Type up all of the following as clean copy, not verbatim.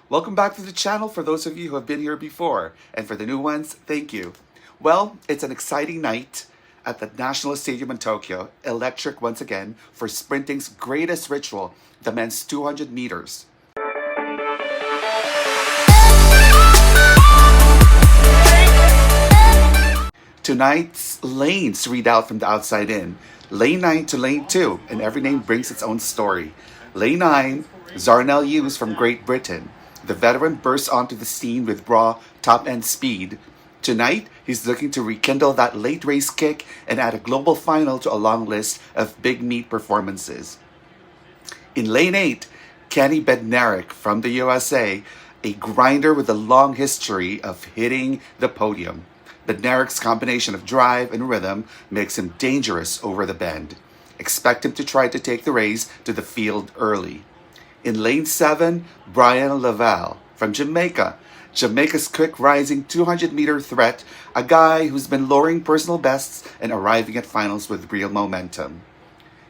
Welcome back to the channel for those of you who have been here before, and for the new ones, thank you. Well, it's an exciting night at the National Stadium in Tokyo, electric once again, for sprinting's greatest ritual, the men's 200 meters. Tonight's lanes read out from the outside in. Lane 9 to Lane 2, and every name brings its own story. Lane 9, Zarnell Hughes from Great Britain. The veteran bursts onto the scene with raw, top-end speed. Tonight, he's looking to rekindle that late race kick and add a global final to a long list of big meet performances. In Lane 8, Kenny Bednarek from the USA, a grinder with a long history of hitting the podium. Bednarek's combination of drive and rhythm makes him dangerous over the bend. Expect him to try to take the race to the field early. In Lane 7, Bryan Levell from Jamaica. Jamaica's quick rising 200-meter threat, a guy who's been lowering personal bests and arriving at finals with real momentum.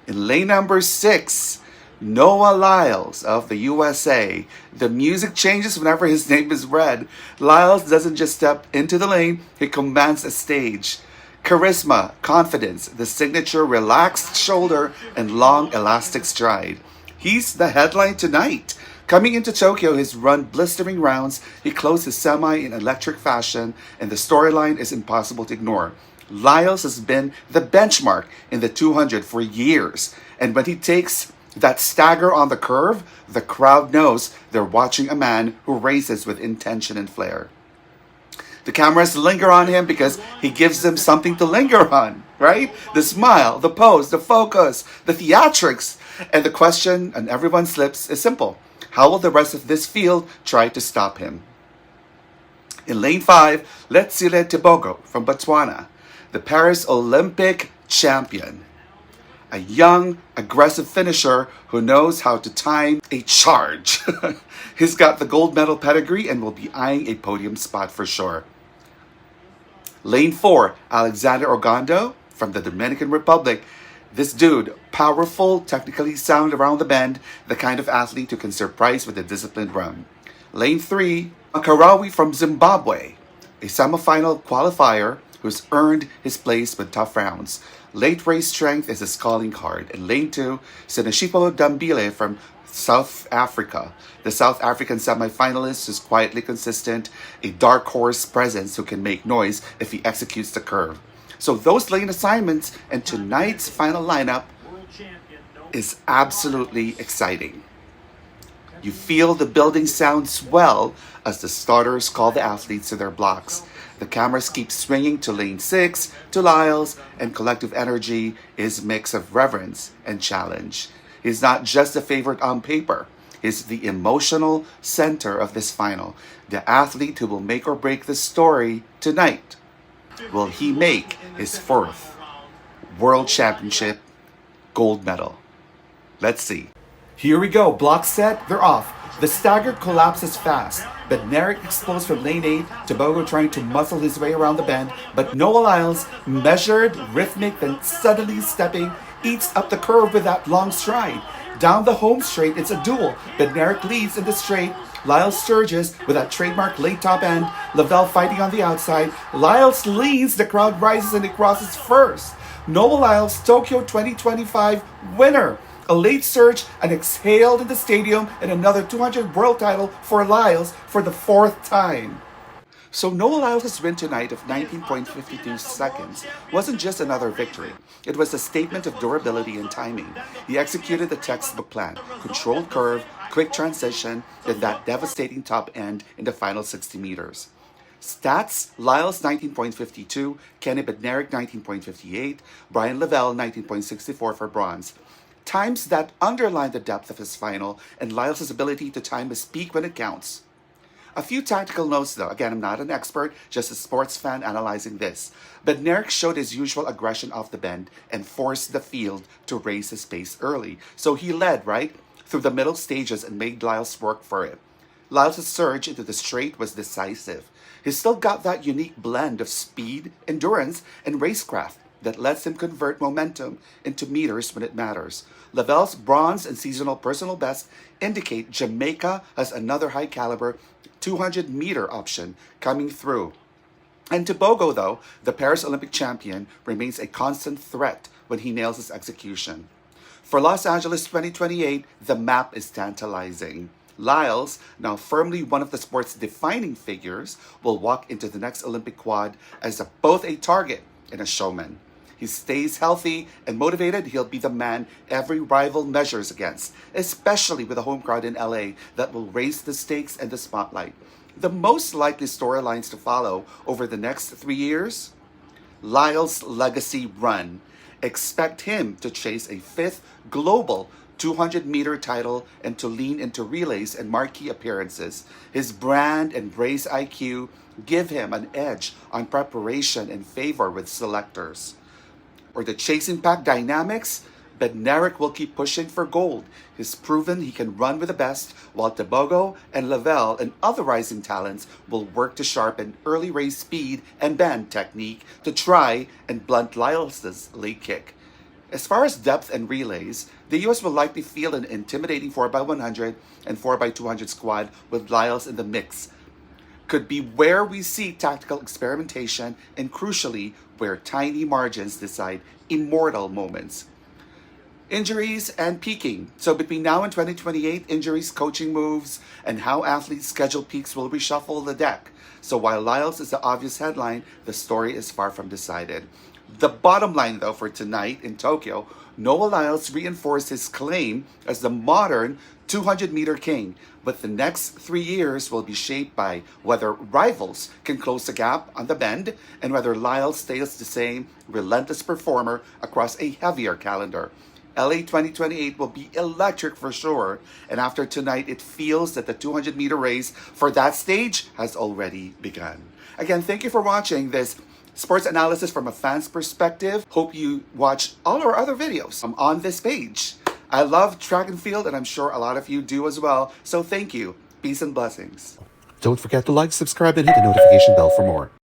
In lane number 6, Noah Lyles of the USA. The music changes whenever his name is read. Lyles doesn't just step into the lane, he commands a stage. Charisma, confidence, the signature relaxed shoulder, and long elastic stride. He's the headline tonight. Coming into Tokyo, he's run blistering rounds, he closed his semi in electric fashion, and the storyline is impossible to ignore. Lyles has been the benchmark in the 200 for years, and when he takes that stagger on the curve, the crowd knows they're watching a man who races with intention and flair. The cameras linger on him because he gives them something to linger on, right? The smile, the pose, the focus, the theatrics. And the question on everyone's lips is simple. How will the rest of this field try to stop him? In lane 5, Letsile Tebogo from Botswana, the Paris Olympic champion. A young, aggressive finisher who knows how to time a charge. He's got the gold medal pedigree and will be eyeing a podium spot for sure. Lane 4, Alexander Ogando from the Dominican Republic. This dude, powerful, technically sound around the bend, the kind of athlete who can surprise with a disciplined run. Lane 3, Makarawi from Zimbabwe, a semifinal qualifier who's earned his place with tough rounds. Late race strength is his calling card. In Lane 2, Sineshipo Dambile from South Africa. The South African semi-finalist is quietly consistent, a dark horse presence who can make noise if he executes the curve. So those lane assignments and tonight's final lineup is absolutely exciting. You feel the building sound swell as the starters call the athletes to their blocks. The cameras keep swinging to lane 6, to Lyles, and collective energy is a mix of reverence and challenge. He's not just a favorite on paper. He's the emotional center of this final. The athlete who will make or break the story tonight. Will he make his 4th World Championship gold medal? Let's see. Here we go. Block set. They're off. The stagger collapses fast. Bednarek explodes from lane 8, Tebogo trying to muscle his way around the bend, but Noah Lyles, measured, rhythmic, then suddenly stepping, eats up the curve with that long stride. Down the home straight, it's a duel. Bednarek leads in the straight. Lyles surges with that trademark late top end. Levell fighting on the outside. Lyles leads, the crowd rises and he crosses first. Noah Lyles, Tokyo 2025 winner. A late surge and exhaled in the stadium, and another 200 world title for Lyles for the 4th time. So Noah Lyles' win tonight of 19.52 seconds wasn't just another victory. It was a statement of durability and timing. He executed the textbook plan, controlled curve, quick transition, then that devastating top end in the final 60 meters. Stats: Lyles 19.52, Kenny Bednarek 19.58, Bryan Levell 19.64 for bronze. Times that underline the depth of his final and Lyles' ability to time his peak when it counts. A few tactical notes though. Again, I'm not an expert, just a sports fan analyzing this. Bednarek showed his usual aggression off the bend and forced the field to raise his pace early. So he led, right, through the middle stages and made Lyles work for it. Lyles' surge into the straight was decisive. He still got that unique blend of speed, endurance, and racecraft. that lets him convert momentum into meters when it matters. Levell's bronze and seasonal personal best indicate Jamaica has another high caliber 200-meter option coming through. And Tobago, though, the Paris Olympic champion, remains a constant threat when he nails his execution. For Los Angeles 2028, the map is tantalizing. Lyles, now firmly one of the sport's defining figures, will walk into the next Olympic quad as both a target and a showman. He stays healthy and motivated, he'll be the man every rival measures against, especially with a home crowd in LA that will raise the stakes and the spotlight. The most likely storylines to follow over the next 3 years? Lyles' legacy run. Expect him to chase a fifth global 200-meter title and to lean into relays and marquee appearances. His brand and race IQ give him an edge on preparation and favor with selectors. Or the chasing pack dynamics? Bednarek will keep pushing for gold. He's proven he can run with the best, while Tobago and Levell and other rising talents will work to sharpen early race speed and bend technique to try and blunt Lyles' late kick. As far as depth and relays, the US will likely field an intimidating 4x100 and 4x200 squad with Lyles in the mix. Could be where we see tactical experimentation and, crucially, where tiny margins decide immortal moments. Injuries and peaking. So between now and 2028, injuries, coaching moves, and how athletes' schedule peaks will reshuffle the deck. So while Lyles is the obvious headline, the story is far from decided. The bottom line, though, for tonight in Tokyo, Noah Lyles reinforced his claim as the modern 200-meter king, but the next 3 years will be shaped by whether rivals can close the gap on the bend and whether Lyles stays the same relentless performer across a heavier calendar. LA 2028 will be electric for sure, and after tonight, it feels that the 200-meter race for that stage has already begun. Again, thank you for watching this sports analysis from a fan's perspective. Hope you watch all our other videos on this page. I love track and field, and I'm sure a lot of you do as well, so thank you. Peace and blessings. Don't forget to like, subscribe, and hit the notification bell for more.